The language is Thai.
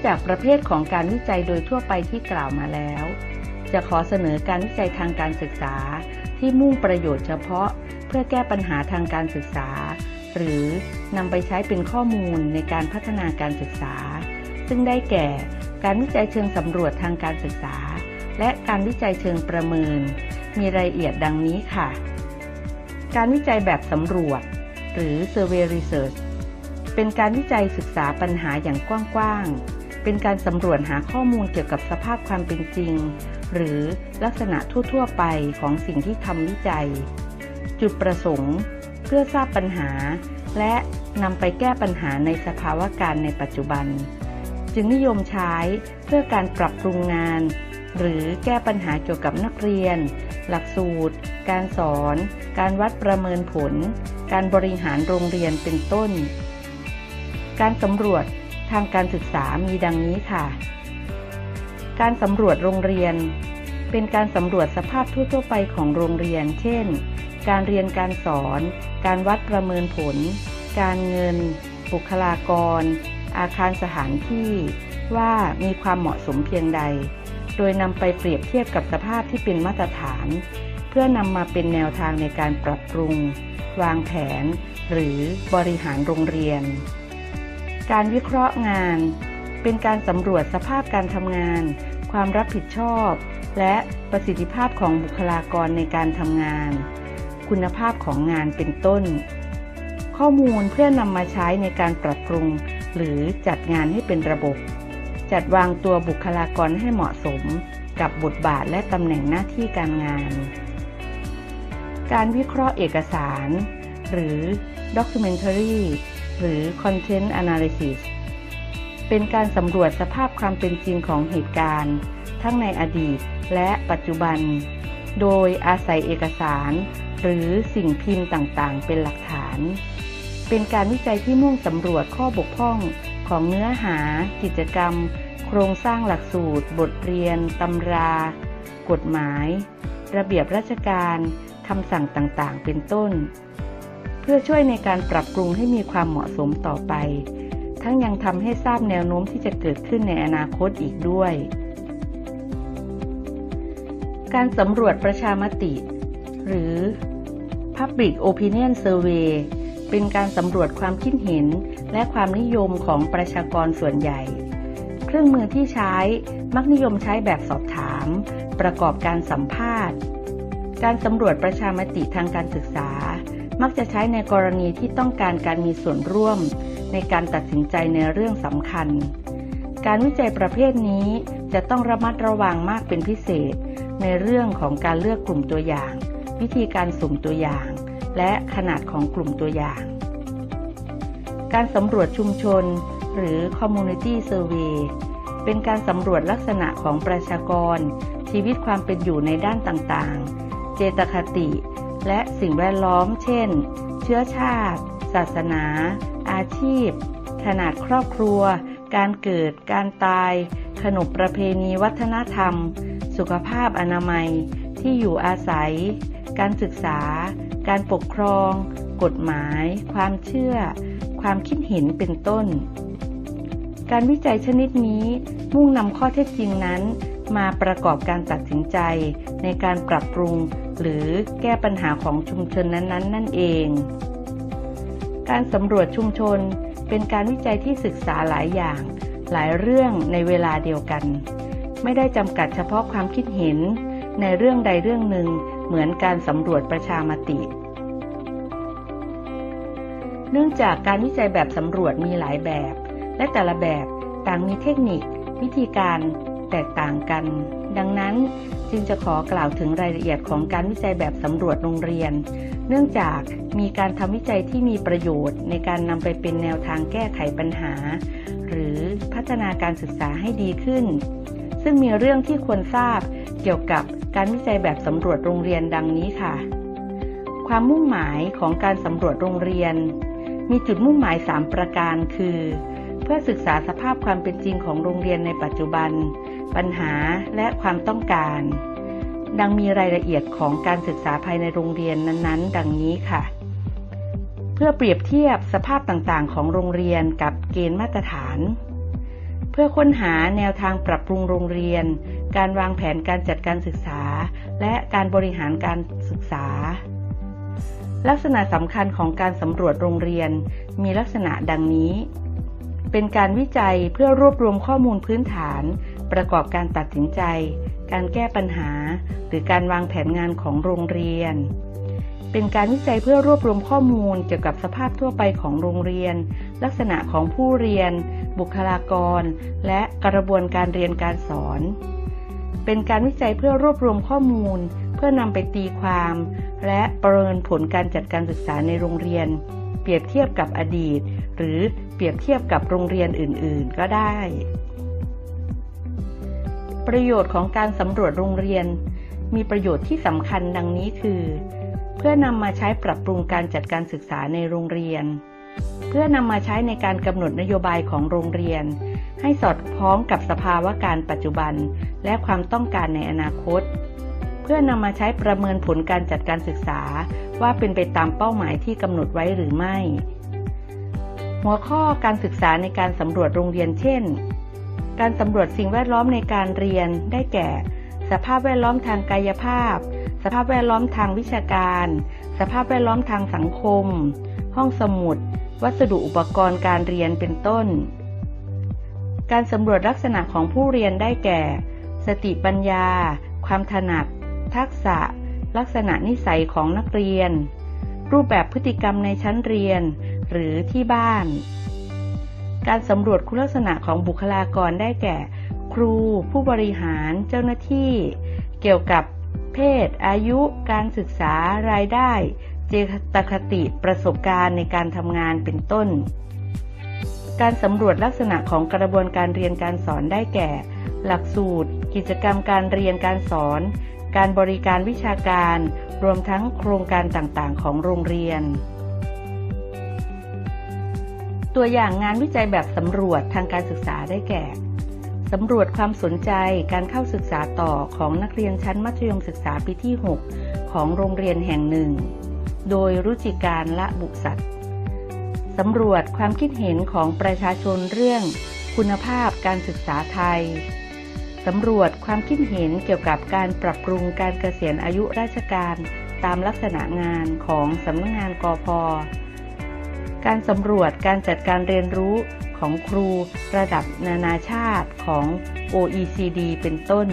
จากประเภทของการวิจัยโดยทั่วไปที่กล่าวมาแล้วจะขอเสนอการวิจัยทางการศึกษาที่มุ่งประโยชน์เฉพาะเพื่อแก้ปัญหาทางการศึกษาหรือนำไปใช้เป็นข้อมูลในการพัฒนาการศึกษาซึ่งได้แก่การวิจัยเชิงสำรวจทางการศึกษาและการวิจัยเชิงประเมินมีรายละเอียดดังนี้ค่ะการวิจัยแบบสำรวจหรือ Survey Research เป็นการวิจัยศึกษาปัญหาอย่างกว้างๆเป็นการสำรวจหาข้อมูลเกี่ยวกับสภาพความเป็นจริงหรือลักษณะทั่วๆไปของสิ่งที่ทำวิจัยจุดประสงค์เพื่อทราบปัญหาและนำไปแก้ปัญหาในสภาวะการในปัจจุบันจึงนิยมใช้เพื่อการปรับปรุงงานหรือแก้ปัญหาเกี่ยวกับนักเรียนหลักสูตรการสอนการวัดประเมินผลการบริหารโรงเรียนเป็นต้นการสำรวจทางการศึกษามีดังนี้ค่ะการสำรวจโรงเรียนเป็นการสำรวจสภาพทั่วๆไปของโรงเรียนเช่นการเรียนการสอนการวัดประเมินผลการเงินบุคลากรอาคารสถานที่ว่ามีความเหมาะสมเพียงใดโดยนำไปเปรียบเทียบกับสภาพที่เป็นมาตรฐานเพื่อนำมาเป็นแนวทางในการปรับปรุงวางแผนหรือบริหารโรงเรียนการวิเคราะห์งานเป็นการสำรวจสภาพการทำงานความรับผิดชอบและประสิทธิภาพของบุคลากรในการทำงานคุณภาพของงานเป็นต้นข้อมูลเพื่อนำมาใช้ในการปรับปรุงหรือจัดงานให้เป็นระบบจัดวางตัวบุคลากรให้เหมาะสมกับบทบาทและตำแหน่งหน้าที่การงานการวิเคราะห์เอกสารหรือ documentary หรือ content analysis เป็นการสำรวจสภาพความเป็นจริงของเหตุการณ์ทั้งในอดีตและปัจจุบันโดยอาศัยเอกสารหรือสิ่งพิมพ์ต่างๆเป็นหลักฐานเป็นการวิจัยที่มุ่งสำรวจข้อบกพร่องของเนื้อหากิจกรรมโครงสร้างหลักสูตรบทเรียนตำรากฎหมายระเบียบราชการคำสั่งต่างๆเป็นต้นเพื่อช่วยในการปรับปรุงให้มีความเหมาะสมต่อไปทั้งยังทำให้ทราบแนวโน้มที่จะเกิดขึ้นในอนาคตอีกด้วยการสำรวจประชามติหรือ Public Opinion Survey เป็นการสำรวจความคิดเห็นและความนิยมของประชากรส่วนใหญ่เครื่องมือที่ใช้มักนิยมใช้แบบสอบถามประกอบการสัมภาษณ์การสำรวจประชามติทางการศึกษามักจะใช้ในกรณีที่ต้องการการมีส่วนร่วมในการตัดสินใจในเรื่องสำคัญการวิจัยประเภทนี้จะต้องระมัดระวังมากเป็นพิเศษในเรื่องของการเลือกกลุ่มตัวอย่างวิธีการสุ่มตัวอย่างและขนาดของกลุ่มตัวอย่างการสำรวจชุมชนหรือ Community Survey เป็นการสำรวจลักษณะของประชากรชีวิตความเป็นอยู่ในด้านต่างๆเจตคติและสิ่งแวดล้อมเช่นเชื้อชาติศาสนาอาชีพขนาดครอบครัวการเกิดการตายขนบประเพณีวัฒนธรรมสุขภาพอนามัยที่อยู่อาศัยการศึกษาการปกครองกฎหมายความเชื่อความคิดเห็นเป็นต้นการวิจัยชนิดนี้มุ่งนำข้อเท็จจริงนั้นมาประกอบการตัดสินใจในการปรับปรุงหรือแก้ปัญหาของชุมชนนั้นๆนั่นเองการสำรวจชุมชนเป็นการวิจัยที่ศึกษาหลายอย่างหลายเรื่องในเวลาเดียวกันไม่ได้จำกัดเฉพาะความคิดเห็นในเรื่องใดเรื่องหนึ่งเหมือนการสำรวจประชามติเนื่องจากการวิจัยแบบสำรวจมีหลายแบบและแต่ละแบบต่างมีเทคนิควิธีการแตกต่างกันดังนั้นจึงจะขอกล่าวถึงรายละเอียดของการวิจัยแบบสำรวจโรงเรียนเนื่องจากมีการทำวิจัยที่มีประโยชน์ในการนำไปเป็นแนวทางแก้ไขปัญหาหรือพัฒนาการศึกษาให้ดีขึ้นซึ่งมีเรื่องที่ควรทราบเกี่ยวกับการวิจัยแบบสำรวจโรงเรียนดังนี้ค่ะความมุ่งหมายของการสำรวจโรงเรียนมีจุดมุ่งหมาย3ประการคือเพื่อศึกษาสภาพความเป็นจริงของโรงเรียนในปัจจุบันปัญหาและความต้องการดังมีรายละเอียดของการศึกษาภายในโรงเรียนนั้นๆดังนี้ค่ะเพื่อเปรียบเทียบสภาพต่างๆของโรงเรียนกับเกณฑ์มาตรฐาน พื่อค้นหาแนวทางปรับปรุงโรงเรียนการวางแผนการจัดการศึกษาและการบริหารการศึกษาลักษณะสำคัญของการสำรวจโรงเรียนมีลักษณะดังนี้เป็นการวิจัยเพื่อรวบรวมข้อมูลพื้นฐานประกอบการตัดสินใจการแก้ปัญหาหรือการวางแผนงานของโรงเรียนเป็นการวิจัยเพื่อรวบรวมข้อมูลเกี่ยวกับสภาพทั่วไปของโรงเรียนลักษณะของผู้เรียนบุคลากรและกระบวนการเรียนการสอนเป็นการวิจัยเพื่อรวบรวมข้อมูลเพื่อนำไปตีความและประเมินผลการจัดการศึกษาในโรงเรียนเปรียบเทียบกับอดีตหรือเปรียบเทียบกับโรงเรียนอื่นๆก็ได้ประโยชน์ของการสำรวจโรงเรียนมีประโยชน์ที่สำคัญดังนี้คือเพื่อนำมาใช้ปรับปรุงการจัดการศึกษาในโรงเรียนเพื่อนำมาใช้ในการกำหนดนโยบายของโรงเรียนให้สอดคล้องกับสภาวะการปัจจุบันและความต้องการในอนาคตเพื่อนำมาใช้ประเมินผลการจัดการศึกษาว่าเป็นไปตามเป้าหมายที่กำหนดไว้หรือไม่หัวข้อการศึกษาในการสำรวจโรงเรียนเช่นการสำรวจสิ่งแวดล้อมในการเรียนได้แก่สภาพแวดล้อมทางกายภาพสภาพแวดล้อมทางวิชาการสภาพแวดล้อมทางสังคมห้องสมุดวัสดุอุปกรณ์การเรียนเป็นต้นการสำรวจลักษณะของผู้เรียนได้แก่สติปัญญาความถนัดทักษะลักษณะนิสัยของนักเรียนรูปแบบพฤติกรรมในชั้นเรียนหรือที่บ้านการสำรวจคุณลักษณะของบุคลากรได้แก่ครูผู้บริหารเจ้าหน้าที่เกี่ยวกับเพศอายุการศึกษารายได้เจตคติประสบการณ์ในการทำงานเป็นต้นการสำรวจลักษณะของกระบวนการเรียนการสอนได้แก่หลักสูตรกิจกรรมการเรียนการสอนการบริการวิชาการรวมทั้งโครงการต่างๆของโรงเรียนตัวอย่างงานวิจัยแบบสำรวจทางการศึกษาได้แก่สำรวจความสนใจการเข้าศึกษาต่อของนักเรียนชั้นมัธยมศึกษาปีที่ 6 ของโรงเรียนแห่งหนึ่งโดยรุจิการละบุษัตสำรวจความคิดเห็นของประชาชนเรื่องคุณภาพการศึกษาไทยสำรวจความคิดเห็นเกี่ยวกับการปรับปรุงการเกษียณอายุราชการตามลักษณะงานของสำนักงานกพ.การสำรวจการจัดการเรียนรู้ของครูระดับนานาชาติของ OECD เป็นต้น